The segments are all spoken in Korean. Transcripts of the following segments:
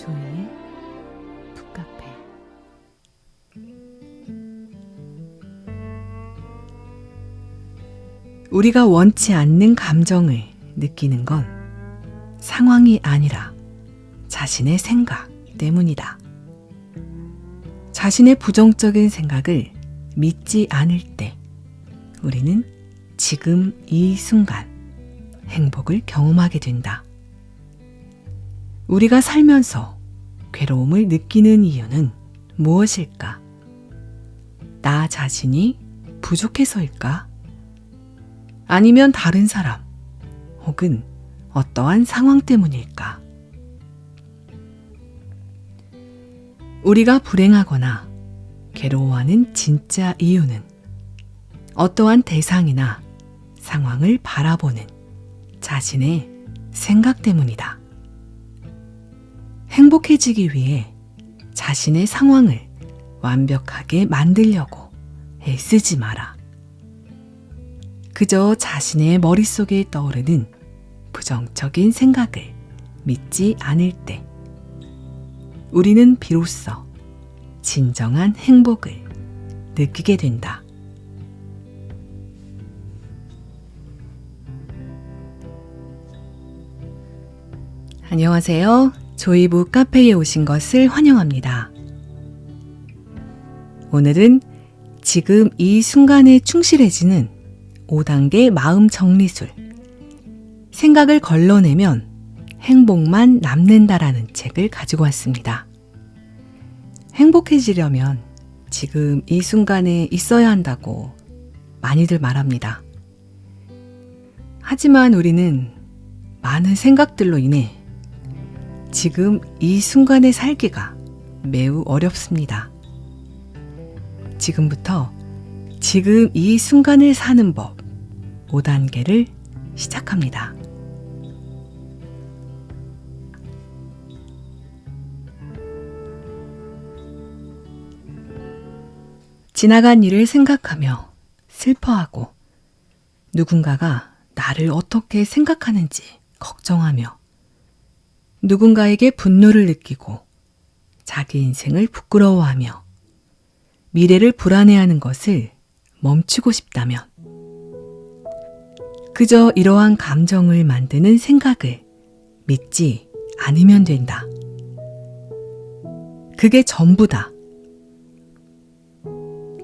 조이의 북카페. 우리가 원치 않는 감정을 느끼는 건 상황이 아니라 자신의 생각 때문이다. 자신의 부정적인 생각을 믿지 않을 때 우리는 지금 이 순간 행복을 경험하게 된다. 우리가 살면서 괴로움을 느끼는 이유는 무엇일까? 나 자신이 부족해서일까? 아니면 다른 사람 혹은 어떠한 상황 때문일까? 우리가 불행하거나 괴로워하는 진짜 이유는 어떠한 대상이나 상황을 바라보는 자신의 생각 때문이다. 행복해지기 위해 자신의 상황을 완벽하게 만들려고 애쓰지 마라. 그저 자신의 머릿속에 떠오르는 부정적인 생각을 믿지 않을 때 우리는 비로소 진정한 행복을 느끼게 된다. 안녕하세요. 조이북 카페에 오신 것을 환영합니다. 오늘은 지금 이 순간에 충실해지는 5단계 마음 정리술, 생각을 걸러내면 행복만 남는다라는 책을 가지고 왔습니다. 행복해지려면 지금 이 순간에 있어야 한다고 많이들 말합니다. 하지만 우리는 많은 생각들로 인해 지금 이 순간에 살기가 매우 어렵습니다. 지금부터 지금 이 순간을 사는 법 5단계를 시작합니다. 지나간 일을 생각하며 슬퍼하고 누군가가 나를 어떻게 생각하는지 걱정하며 누군가에게 분노를 느끼고 자기 인생을 부끄러워하며 미래를 불안해하는 것을 멈추고 싶다면 그저 이러한 감정을 만드는 생각을 믿지 않으면 된다. 그게 전부다.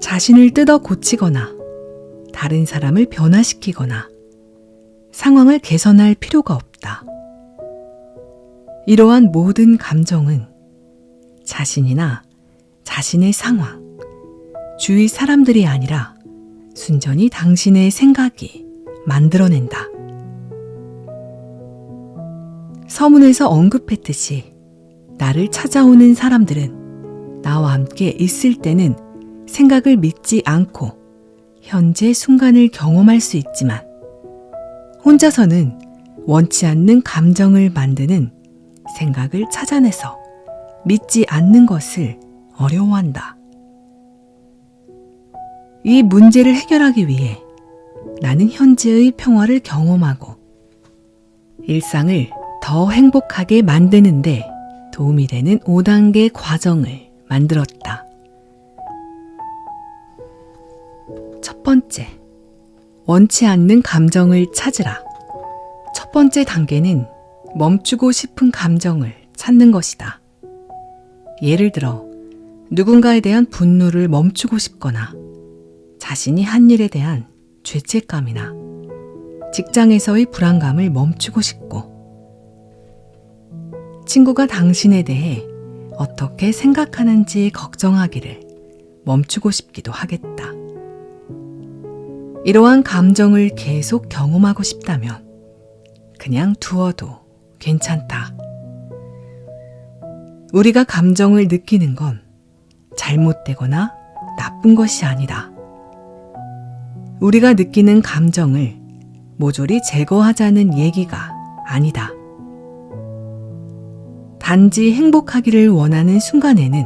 자신을 뜯어 고치거나 다른 사람을 변화시키거나 상황을 개선할 필요가 없다. 이러한 모든 감정은 자신이나 자신의 상황, 주위 사람들이 아니라 순전히 당신의 생각이 만들어낸다. 서문에서 언급했듯이 나를 찾아오는 사람들은 나와 함께 있을 때는 생각을 믿지 않고 현재 순간을 경험할 수 있지만 혼자서는 원치 않는 감정을 만드는 생각을 찾아내서 믿지 않는 것을 어려워한다. 이 문제를 해결하기 위해 나는 현재의 평화를 경험하고 일상을 더 행복하게 만드는데 도움이 되는 5단계 과정을 만들었다. 첫 번째, 원치 않는 감정을 찾으라. 첫 번째 단계는 멈추고 싶은 감정을 찾는 것이다. 예를 들어 누군가에 대한 분노를 멈추고 싶거나 자신이 한 일에 대한 죄책감이나 직장에서의 불안감을 멈추고 싶고 친구가 당신에 대해 어떻게 생각하는지 걱정하기를 멈추고 싶기도 하겠다. 이러한 감정을 계속 경험하고 싶다면 그냥 두어도 괜찮다. 우리가 감정을 느끼는 건 잘못되거나 나쁜 것이 아니다. 우리가 느끼는 감정을 모조리 제거하자는 얘기가 아니다. 단지 행복하기를 원하는 순간에는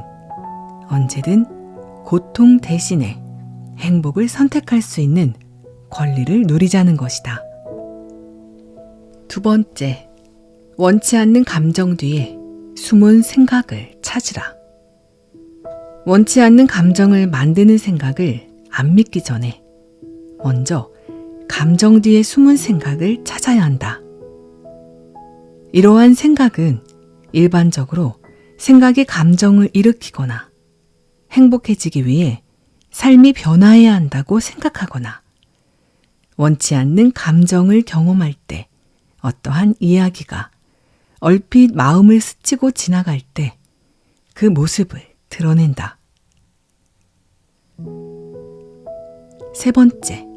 언제든 고통 대신에 행복을 선택할 수 있는 권리를 누리자는 것이다. 두 번째, 원치 않는 감정 뒤에 숨은 생각을 찾으라. 원치 않는 감정을 만드는 생각을 안 믿기 전에 먼저 감정 뒤에 숨은 생각을 찾아야 한다. 이러한 생각은 일반적으로 생각이 감정을 일으키거나 행복해지기 위해 삶이 변화해야 한다고 생각하거나 원치 않는 감정을 경험할 때 어떠한 이야기가 얼핏 마음을 스치고 지나갈 때 그 모습을 드러낸다. 세 번째,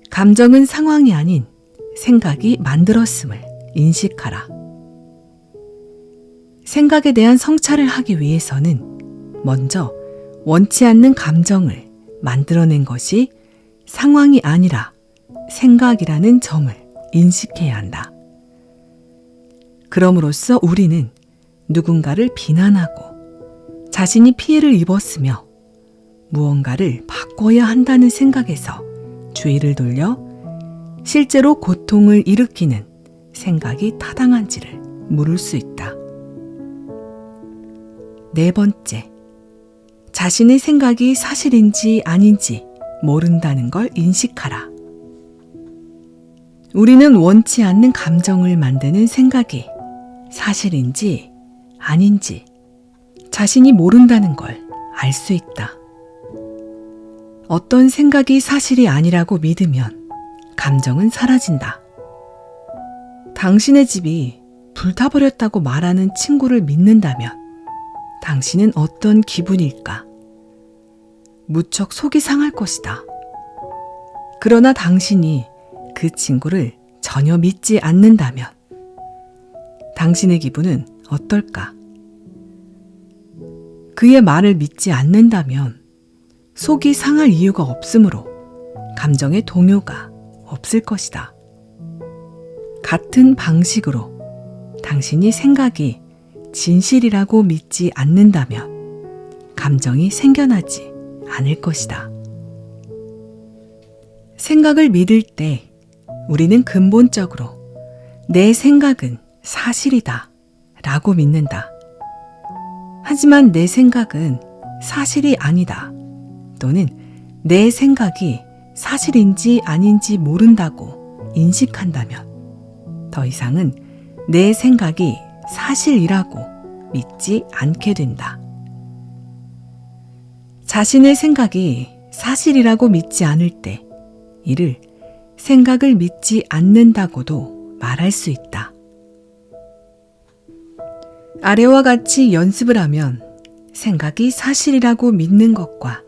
감정은 상황이 아닌 생각이 만들었음을 인식하라. 생각에 대한 성찰을 하기 위해서는 먼저 원치 않는 감정을 만들어낸 것이 상황이 아니라 생각이라는 점을 인식해야 한다. 그럼으로써 우리는 누군가를 비난하고 자신이 피해를 입었으며 무언가를 바꿔야 한다는 생각에서 주의를 돌려 실제로 고통을 일으키는 생각이 타당한지를 물을 수 있다. 네 번째, 자신의 생각이 사실인지 아닌지 모른다는 걸 인식하라. 우리는 원치 않는 감정을 만드는 생각이 사실인지 아닌지 자신이 모른다는 걸 알 수 있다. 어떤 생각이 사실이 아니라고 믿으면 감정은 사라진다. 당신의 집이 불타버렸다고 말하는 친구를 믿는다면 당신은 어떤 기분일까? 무척 속이 상할 것이다. 그러나 당신이 그 친구를 전혀 믿지 않는다면 당신의 기분은 어떨까? 그의 말을 믿지 않는다면 속이 상할 이유가 없으므로 감정의 동요가 없을 것이다. 같은 방식으로 당신이 생각이 진실이라고 믿지 않는다면 감정이 생겨나지 않을 것이다. 생각을 믿을 때 우리는 근본적으로 내 생각은 사실이다 라고 믿는다. 하지만 내 생각은 사실이 아니다 또는 내 생각이 사실인지 아닌지 모른다고 인식한다면 더 이상은 내 생각이 사실이라고 믿지 않게 된다. 자신의 생각이 사실이라고 믿지 않을 때 이를 생각을 믿지 않는다고도 말할 수 있다. 아래와 같이 연습을 하면 생각이 사실이라고 믿는 것과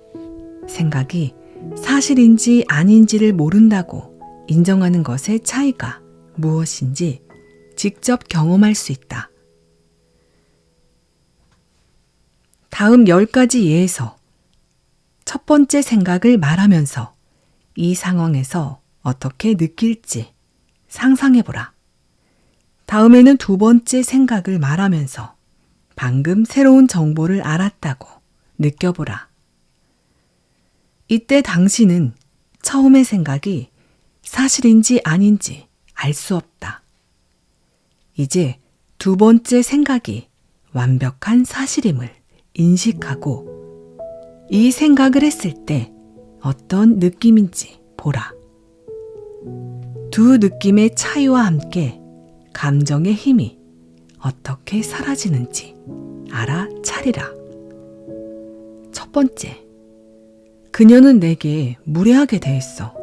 생각이 사실인지 아닌지를 모른다고 인정하는 것의 차이가 무엇인지 직접 경험할 수 있다. 다음 10가지 예에서 첫 번째 생각을 말하면서 이 상황에서 어떻게 느낄지 상상해보라. 다음에는 두 번째 생각을 말하면서 방금 새로운 정보를 알았다고 느껴보라. 이때 당신은 처음의 생각이 사실인지 아닌지 알 수 없다. 이제 두 번째 생각이 완벽한 사실임을 인식하고 이 생각을 했을 때 어떤 느낌인지 보라. 두 느낌의 차이와 함께 감정의 힘이 어떻게 사라지는지 알아차리라. 첫 번째, 그녀는 내게 무례하게 대했어.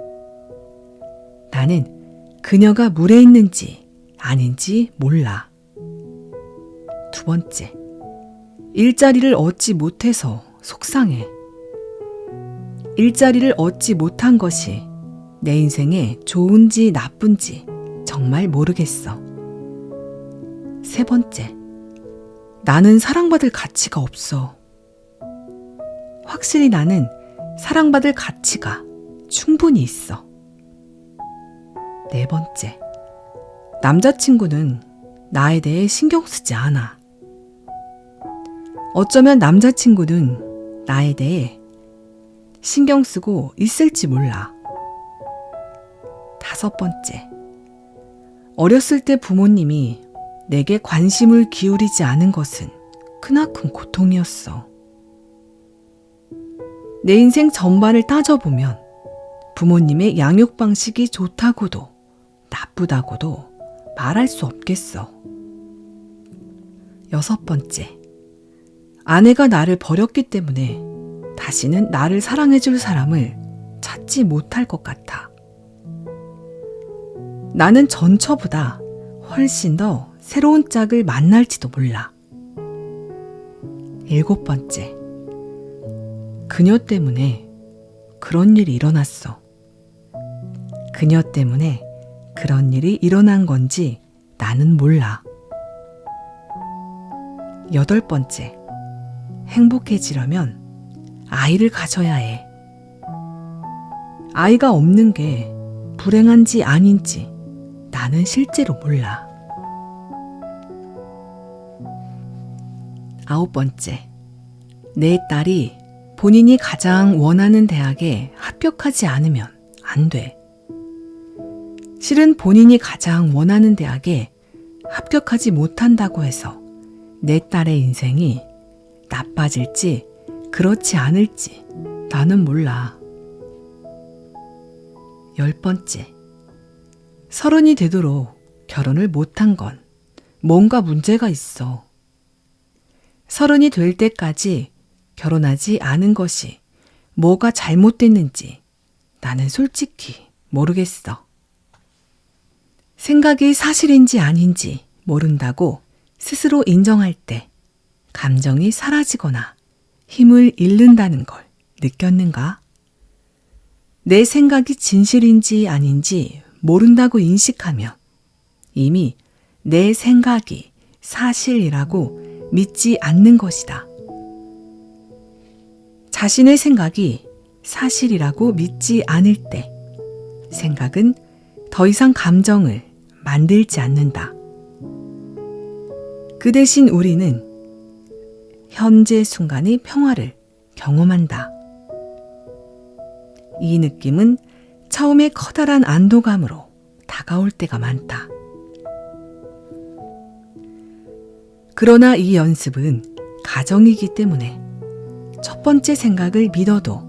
나는 그녀가 무례했는지 아닌지 몰라. 두 번째, 일자리를 얻지 못해서 속상해. 일자리를 얻지 못한 것이 내 인생에 좋은지 나쁜지 정말 모르겠어. 세 번째, 나는 사랑받을 가치가 없어. 확실히 나는 사랑받을 가치가 충분히 있어. 네 번째, 남자친구는 나에 대해 신경 쓰지 않아. 어쩌면 남자친구는 나에 대해 신경 쓰고 있을지 몰라. 다섯 번째, 어렸을 때 부모님이 내게 관심을 기울이지 않은 것은 크나큰 고통이었어. 내 인생 전반을 따져보면 부모님의 양육 방식이 좋다고도 나쁘다고도 말할 수 없겠어. 6번째, 아내가 나를 버렸기 때문에 다시는 나를 사랑해줄 사람을 찾지 못할 것 같아. 나는 전처보다 훨씬 더 새로운 짝을 만날지도 몰라. 7번째, 그녀 때문에 그런 일이 일어났어. 그녀 때문에 그런 일이 일어난 건지 나는 몰라. 8번째, 행복해지려면 아이를 가져야 해. 아이가 없는 게 불행한지 아닌지 나는 실제로 몰라. 9번째, 내 딸이 본인이 가장 원하는 대학에 합격하지 않으면 안 돼. 실은 본인이 가장 원하는 대학에 합격하지 못한다고 해서 내 딸의 인생이 나빠질지 그렇지 않을지 나는 몰라. 10번째, 30이 되도록 결혼을 못한 건 뭔가 문제가 있어. 30이 될 때까지 결혼하지 않은 것이 뭐가 잘못됐는지 나는 솔직히 모르겠어. 생각이 사실인지 아닌지 모른다고 스스로 인정할 때 감정이 사라지거나 힘을 잃는다는 걸 느꼈는가? 내 생각이 진실인지 아닌지 모른다고 인식하면 이미 내 생각이 사실이라고 믿지 않는 것이다. 자신의 생각이 사실이라고 믿지 않을 때 생각은 더 이상 감정을 만들지 않는다. 그 대신 우리는 현재 순간의 평화를 경험한다. 이 느낌은 처음에 커다란 안도감으로 다가올 때가 많다. 그러나 이 연습은 가정이기 때문에 첫 번째 생각을 믿어도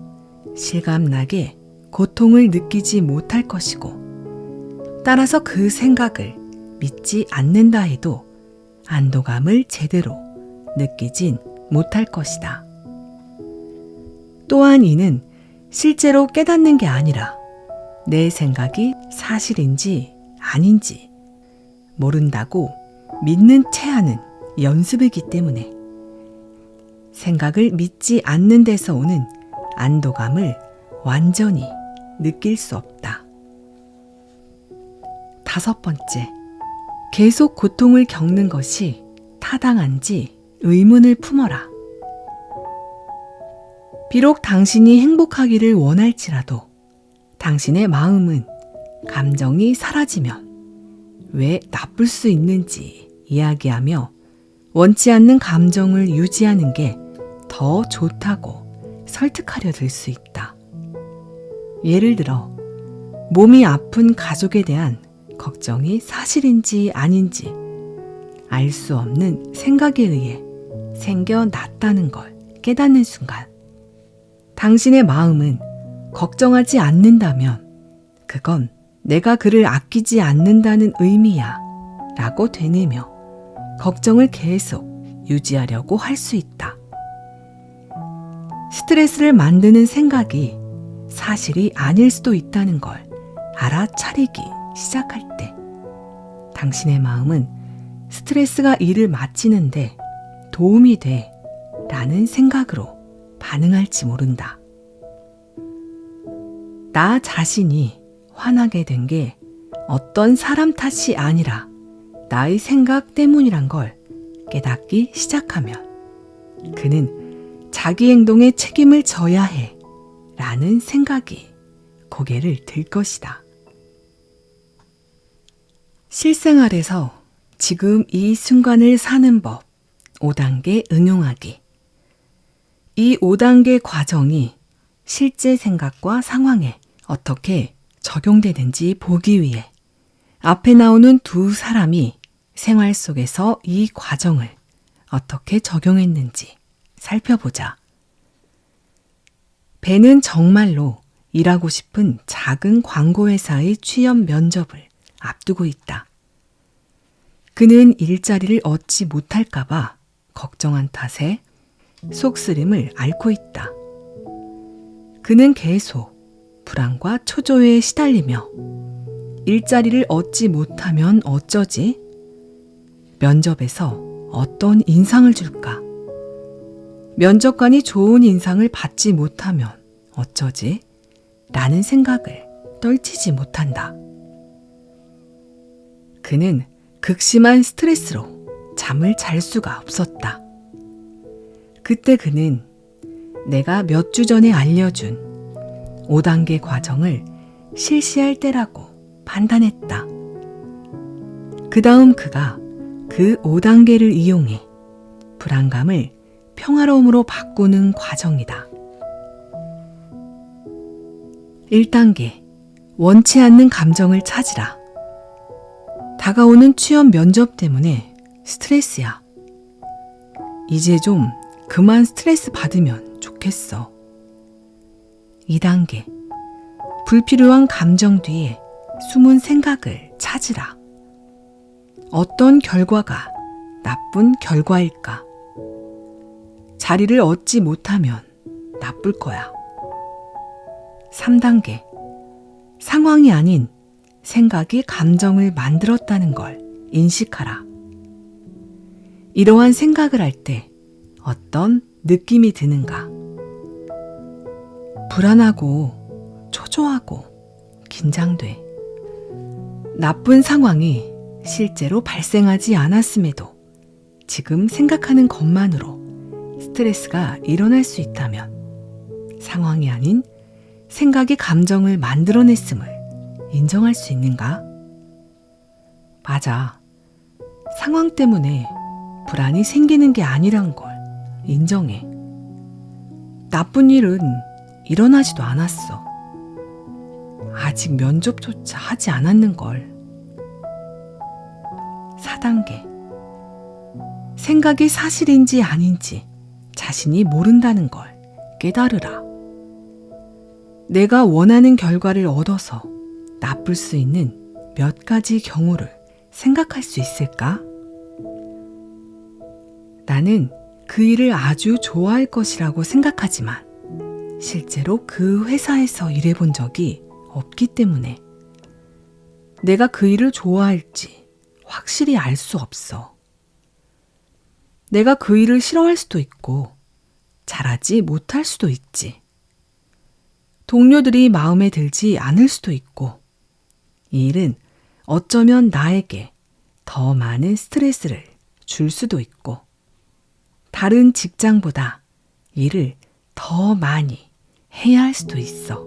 실감나게 고통을 느끼지 못할 것이고, 따라서 그 생각을 믿지 않는다 해도 안도감을 제대로 느끼진 못할 것이다. 또한 이는 실제로 깨닫는 게 아니라 내 생각이 사실인지 아닌지 모른다고 믿는 채 하는 연습이기 때문에 생각을 믿지 않는 데서 오는 안도감을 완전히 느낄 수 없다. 5번째, 계속 고통을 겪는 것이 타당한지 의문을 품어라. 비록 당신이 행복하기를 원할지라도 당신의 마음은 감정이 사라지면 왜 나쁠 수 있는지 이야기하며 원치 않는 감정을 유지하는 게 더 좋다고 설득하려 들 수 있다. 예를 들어 몸이 아픈 가족에 대한 걱정이 사실인지 아닌지 알 수 없는 생각에 의해 생겨났다는 걸 깨닫는 순간 당신의 마음은 걱정하지 않는다면 그건 내가 그를 아끼지 않는다는 의미야 라고 되뇌며 걱정을 계속 유지하려고 할 수 있다. 스트레스를 만드는 생각이 사실이 아닐 수도 있다는 걸 알아차리기 시작할 때 당신의 마음은 스트레스가 일을 마치는데 도움이 돼 라는 생각으로 반응할지 모른다. 나 자신이 화나게 된 게 어떤 사람 탓이 아니라 나의 생각 때문이란 걸 깨닫기 시작하면 그는 자기 행동에 책임을 져야 해 라는 생각이 고개를 들 것이다. 실생활에서 지금 이 순간을 사는 법 5단계 응용하기. 이 5단계 과정이 실제 생각과 상황에 어떻게 적용되는지 보기 위해 앞에 나오는 두 사람이 생활 속에서 이 과정을 어떻게 적용했는지 살펴보자. 배는 정말로 일하고 싶은 작은 광고회사의 취업 면접을 앞두고 있다. 그는 일자리를 얻지 못할까봐 걱정한 탓에 속쓰림을 앓고 있다. 그는 계속 불안과 초조에 시달리며 일자리를 얻지 못하면 어쩌지? 면접에서 어떤 인상을 줄까? 면접관이 좋은 인상을 받지 못하면 어쩌지? 라는 생각을 떨치지 못한다. 그는 극심한 스트레스로 잠을 잘 수가 없었다. 그때 그는 내가 몇 주 전에 알려준 5단계 과정을 실시할 때라고 판단했다. 그 다음 그가 그 5단계를 이용해 불안감을 평화로움으로 바꾸는 과정이다. 1단계, 원치 않는 감정을 찾으라. 다가오는 취업 면접 때문에 스트레스야. 이제 좀 그만 스트레스 받으면 좋겠어. 2단계, 불필요한 감정 뒤에 숨은 생각을 찾으라. 어떤 결과가 나쁜 결과일까? 자리를 얻지 못하면 나쁠 거야. 3단계, 상황이 아닌 생각이 감정을 만들었다는 걸 인식하라. 이러한 생각을 할 때 어떤 느낌이 드는가? 불안하고 초조하고 긴장돼. 나쁜 상황이 실제로 발생하지 않았음에도 지금 생각하는 것만으로 스트레스가 일어날 수 있다면 상황이 아닌 생각이 감정을 만들어냈음을 인정할 수 있는가? 맞아. 상황 때문에 불안이 생기는 게 아니란 걸 인정해. 나쁜 일은 일어나지도 않았어. 아직 면접조차 하지 않았는걸. 4단계. 생각이 사실인지 아닌지 자신이 모른다는 걸 깨달으라. 내가 원하는 결과를 얻어서 나쁠 수 있는 몇 가지 경우를 생각할 수 있을까? 나는 그 일을 아주 좋아할 것이라고 생각하지만 실제로 그 회사에서 일해본 적이 없기 때문에 내가 그 일을 좋아할지 확실히 알 수 없어. 내가 그 일을 싫어할 수도 있고 잘하지 못할 수도 있지. 동료들이 마음에 들지 않을 수도 있고 이 일은 어쩌면 나에게 더 많은 스트레스를 줄 수도 있고 다른 직장보다 일을 더 많이 해야 할 수도 있어.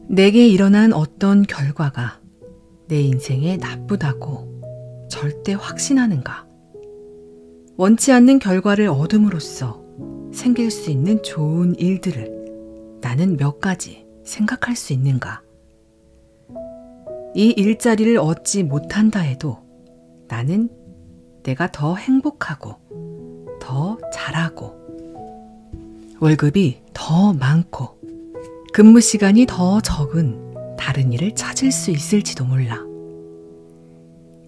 내게 일어난 어떤 결과가 내 인생에 나쁘다고 절대 확신하는가? 원치 않는 결과를 얻음으로써 생길 수 있는 좋은 일들을 나는 몇 가지 생각할 수 있는가? 이 일자리를 얻지 못한다 해도 나는 내가 더 행복하고 더 잘하고 월급이 더 많고 근무 시간이 더 적은 다른 일을 찾을 수 있을지도 몰라.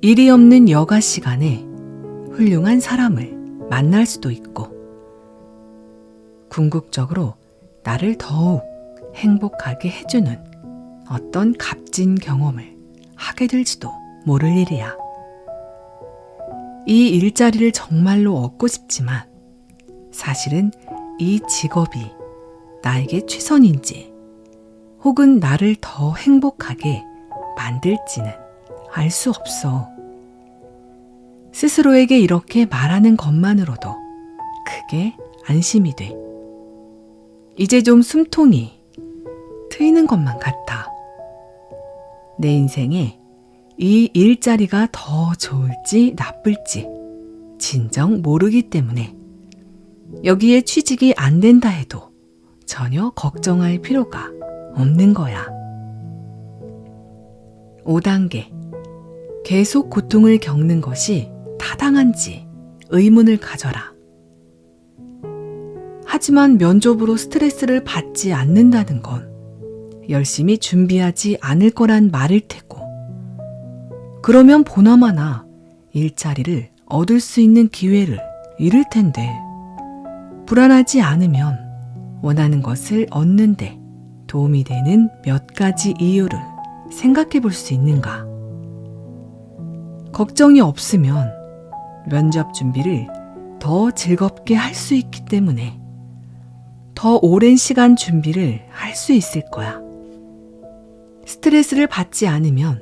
일이 없는 여가 시간에 훌륭한 사람을 만날 수도 있고 궁극적으로 나를 더욱 행복하게 해주는 어떤 값진 경험을 하게 될지도 모를 일이야. 이 일자리를 정말로 얻고 싶지만 사실은 이 직업이 나에게 최선인지 혹은 나를 더 행복하게 만들지는 알 수 없어. 스스로에게 이렇게 말하는 것만으로도 크게 안심이 돼. 이제 좀 숨통이 트이는 것만 같아. 내 인생에 이 일자리가 더 좋을지 나쁠지 진정 모르기 때문에 여기에 취직이 안 된다 해도 전혀 걱정할 필요가 없는 거야. 5단계. 계속 고통을 겪는 것이 타당한지 의문을 가져라. 하지만 면접으로 스트레스를 받지 않는다는 건 열심히 준비하지 않을 거란 말일 테고, 그러면 보나마나 일자리를 얻을 수 있는 기회를 잃을 텐데, 불안하지 않으면 원하는 것을 얻는데 도움이 되는 몇 가지 이유를 생각해 볼 수 있는가? 걱정이 없으면 면접 준비를 더 즐겁게 할 수 있기 때문에 더 오랜 시간 준비를 할 수 있을 거야. 스트레스를 받지 않으면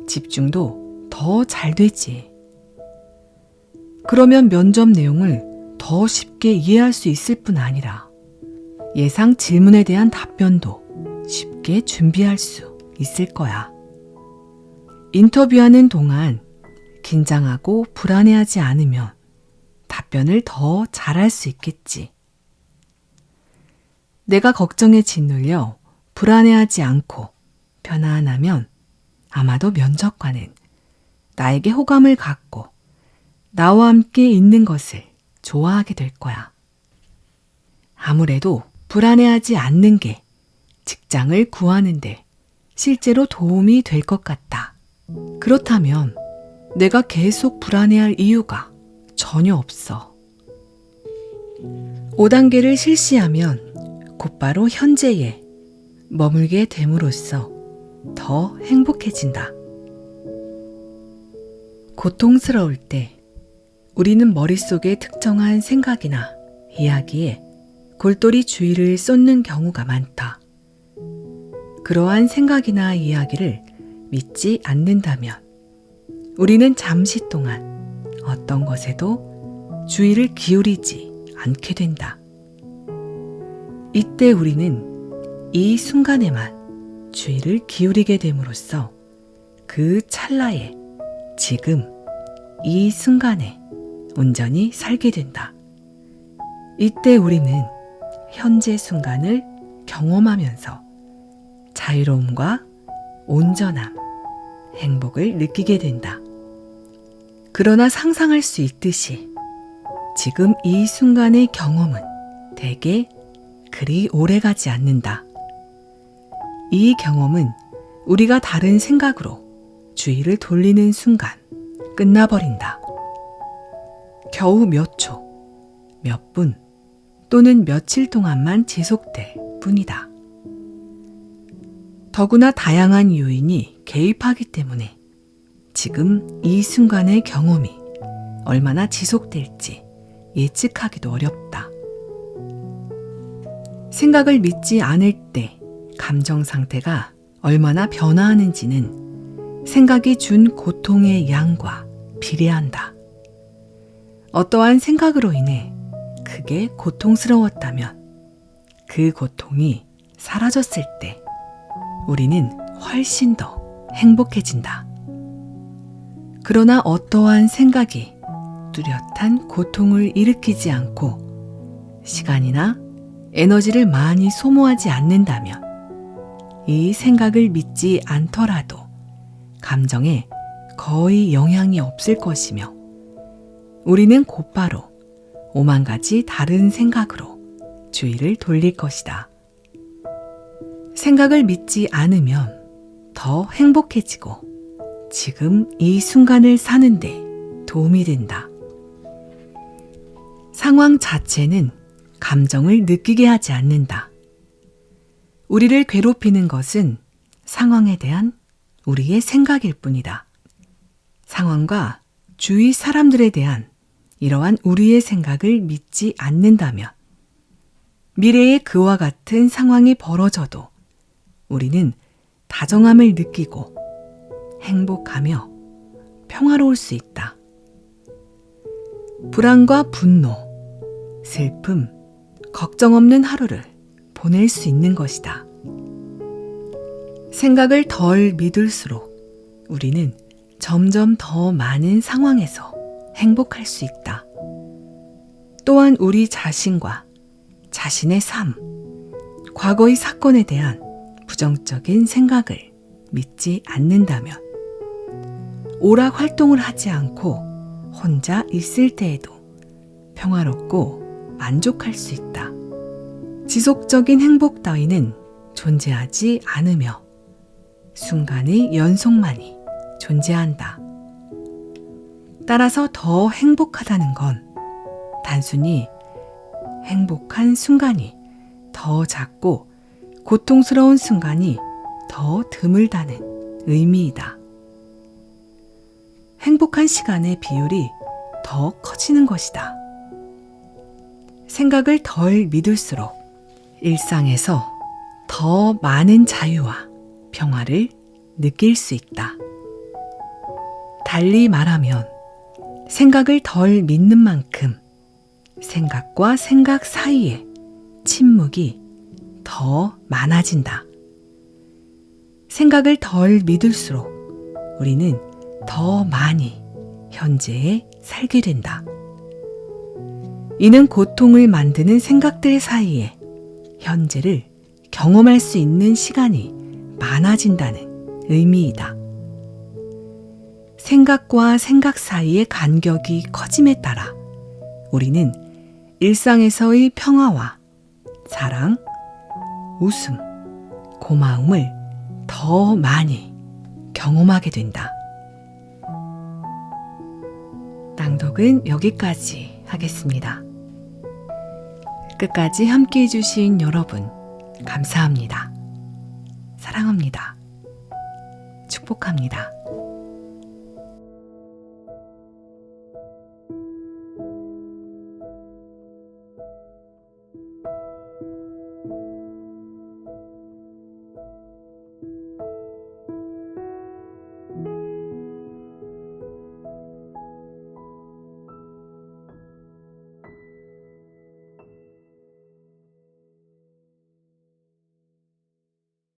집중도 더 잘 되지. 그러면 면접 내용을 더 쉽게 이해할 수 있을 뿐 아니라 예상 질문에 대한 답변도 쉽게 준비할 수 있을 거야. 인터뷰하는 동안 긴장하고 불안해하지 않으면 답변을 더 잘할 수 있겠지. 내가 걱정에 짓눌려 불안해하지 않고 편안하면 아마도 면접관은 나에게 호감을 갖고 나와 함께 있는 것을 좋아하게 될 거야. 아무래도 불안해하지 않는 게 직장을 구하는데 실제로 도움이 될 것 같다. 그렇다면 내가 계속 불안해할 이유가 전혀 없어. 5단계를 실시하면 곧바로 현재에 머물게 됨으로써 더 행복해진다. 고통스러울 때 우리는 머릿속에 특정한 생각이나 이야기에 골똘히 주의를 쏟는 경우가 많다. 그러한 생각이나 이야기를 믿지 않는다면 우리는 잠시 동안 어떤 것에도 주의를 기울이지 않게 된다. 이때 우리는 이 순간에만 주의를 기울이게 됨으로써 그 찰나에 지금 이 순간에 온전히 살게 된다. 이때 우리는 현재 순간을 경험하면서 자유로움과 온전함, 행복을 느끼게 된다. 그러나 상상할 수 있듯이 지금 이 순간의 경험은 대개 그리 오래가지 않는다. 이 경험은 우리가 다른 생각으로 주의를 돌리는 순간 끝나버린다. 겨우 몇 초, 몇 분 또는 며칠 동안만 지속될 뿐이다. 더구나 다양한 요인이 개입하기 때문에 지금 이 순간의 경험이 얼마나 지속될지 예측하기도 어렵다. 생각을 믿지 않을 때 감정 상태가 얼마나 변화하는지는 생각이 준 고통의 양과 비례한다. 어떠한 생각으로 인해 크게 고통스러웠다면 그 고통이 사라졌을 때 우리는 훨씬 더 행복해진다. 그러나 어떠한 생각이 뚜렷한 고통을 일으키지 않고 시간이나 에너지를 많이 소모하지 않는다면 이 생각을 믿지 않더라도 감정에 거의 영향이 없을 것이며 우리는 곧바로 5만 가지 다른 생각으로 주의를 돌릴 것이다. 생각을 믿지 않으면 더 행복해지고 지금 이 순간을 사는데 도움이 된다. 상황 자체는 감정을 느끼게 하지 않는다. 우리를 괴롭히는 것은 상황에 대한 우리의 생각일 뿐이다. 상황과 주위 사람들에 대한 이러한 우리의 생각을 믿지 않는다면 미래에 그와 같은 상황이 벌어져도 우리는 다정함을 느끼고 행복하며 평화로울 수 있다. 불안과 분노, 슬픔, 걱정 없는 하루를 보낼 수 있는 것이다. 생각을 덜 믿을수록 우리는 점점 더 많은 상황에서 행복할 수 있다. 또한 우리 자신과 자신의 삶, 과거의 사건에 대한 부정적인 생각을 믿지 않는다면 오락 활동을 하지 않고 혼자 있을 때에도 평화롭고 만족할 수 있다. 지속적인 행복 따위는 존재하지 않으며 순간의 연속만이 존재한다. 따라서 더 행복하다는 건 단순히 행복한 순간이 더 작고 고통스러운 순간이 더 드물다는 의미이다. 행복한 시간의 비율이 더 커지는 것이다. 생각을 덜 믿을수록 일상에서 더 많은 자유와 평화를 느낄 수 있다. 달리 말하면 생각을 덜 믿는 만큼 생각과 생각 사이에 침묵이 더 많아진다. 생각을 덜 믿을수록 우리는 더 많이 현재에 살게 된다. 이는 고통을 만드는 생각들 사이에 현재를 경험할 수 있는 시간이 많아진다는 의미이다. 생각과 생각 사이의 간격이 커짐에 따라 우리는 일상에서의 평화와 사랑, 웃음, 고마움을 더 많이 경험하게 된다. 낭독은 여기까지 하겠습니다. 끝까지 함께 해주신 여러분, 감사합니다. 사랑합니다. 축복합니다.